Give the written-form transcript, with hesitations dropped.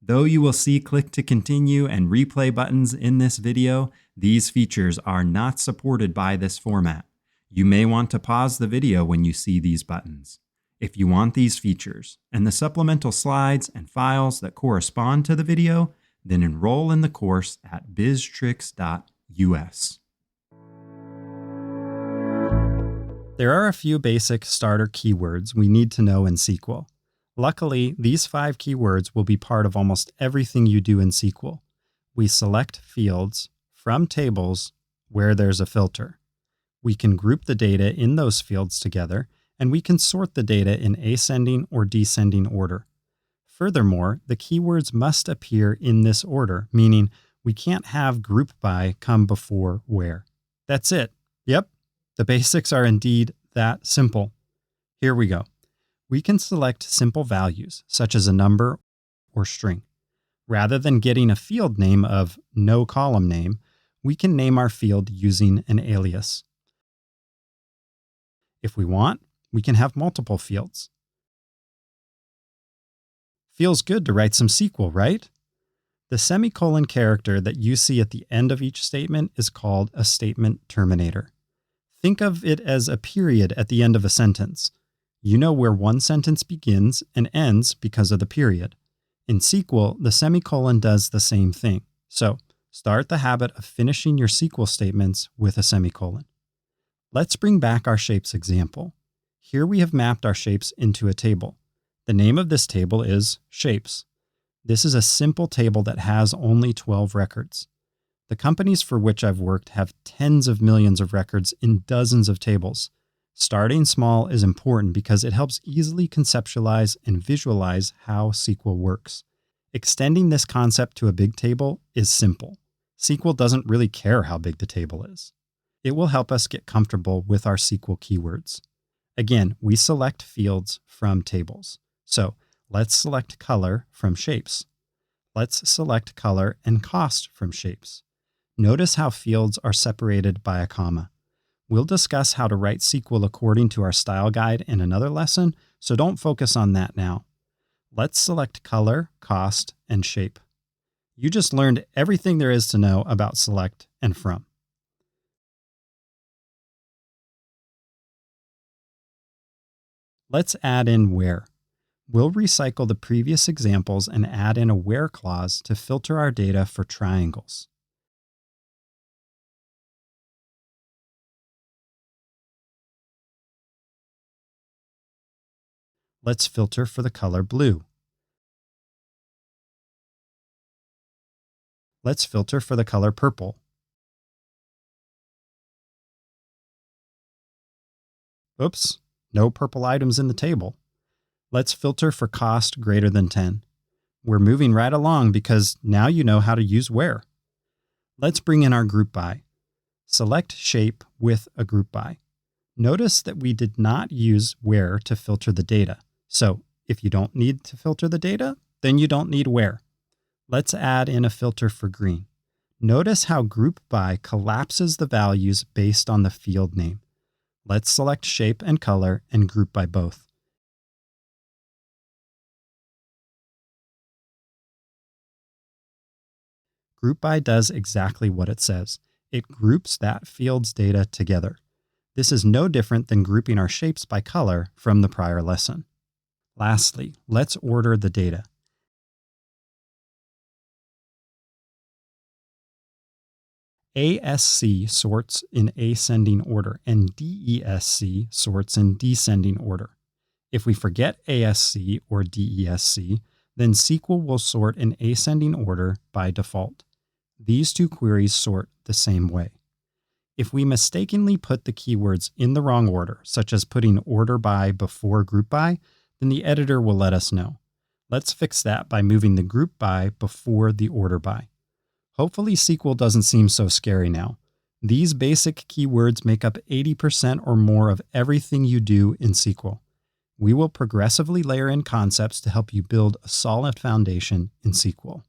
Though you will see click to continue and replay buttons in this video, these features are not supported by this format. You may want to pause the video when you see these buttons. If you want these features and the supplemental slides and files that correspond to the video, then enroll in the course at biztricks.us. There are a few basic starter keywords we need to know in SQL. Luckily, these 5 keywords will be part of almost everything you do in SQL. We select fields from tables where there's a filter. We can group the data in those fields together, and we can sort the data in ascending or descending order. Furthermore, the keywords must appear in this order, meaning we can't have group by come before where. That's it. Yep, the basics are indeed that simple. Here we go. We can select simple values, such as a number or string. Rather than getting a field name of no column name, we can name our field using an alias. If we want, we can have multiple fields. Feels good to write some SQL, right? The semicolon character that you see at the end of each statement is called a statement terminator. Think of it as a period at the end of a sentence. You know where one sentence begins and ends because of the period. In SQL, the semicolon does the same thing. So, start the habit of finishing your SQL statements with a semicolon. Let's bring back our shapes example. Here we have mapped our shapes into a table. The name of this table is Shapes. This is a simple table that has only 12 records. The companies for which I've worked have tens of millions of records in dozens of tables. Starting small is important because it helps easily conceptualize and visualize how SQL works. Extending this concept to a big table is simple. SQL doesn't really care how big the table is. It will help us get comfortable with our SQL keywords. Again, we select fields from tables. So let's select color from shapes. Let's select color and cost from shapes. Notice how fields are separated by a comma. We'll discuss how to write SQL according to our style guide in another lesson, so don't focus on that now. Let's select color, cost, and shape. You just learned everything there is to know about select and from. Let's add in where. We'll recycle the previous examples and add in a where clause to filter our data for triangles. Let's filter for the color blue. Let's filter for the color purple. Oops, no purple items in the table. Let's filter for cost greater than 10. We're moving right along because now you know how to use where. Let's bring in our group by. Select shape with a group by. Notice that we did not use where to filter the data. So if you don't need to filter the data, then you don't need where. Let's add in a filter for green. Notice how group by collapses the values based on the field name. Let's select shape and color and group by both. Group by does exactly what it says. It groups that field's data together. This is no different than grouping our shapes by color from the prior lesson. Lastly, let's order the data. ASC sorts in ascending order and DESC sorts in descending order. If we forget ASC or DESC, then SQL will sort in ascending order by default. These two queries sort the same way. If we mistakenly put the keywords in the wrong order, such as putting order by before group by, then the editor will let us know. Let's fix that by moving the group by before the order by. Hopefully SQL doesn't seem so scary now. These basic keywords make up 80% or more of everything you do in SQL. We will progressively layer in concepts to help you build a solid foundation in SQL.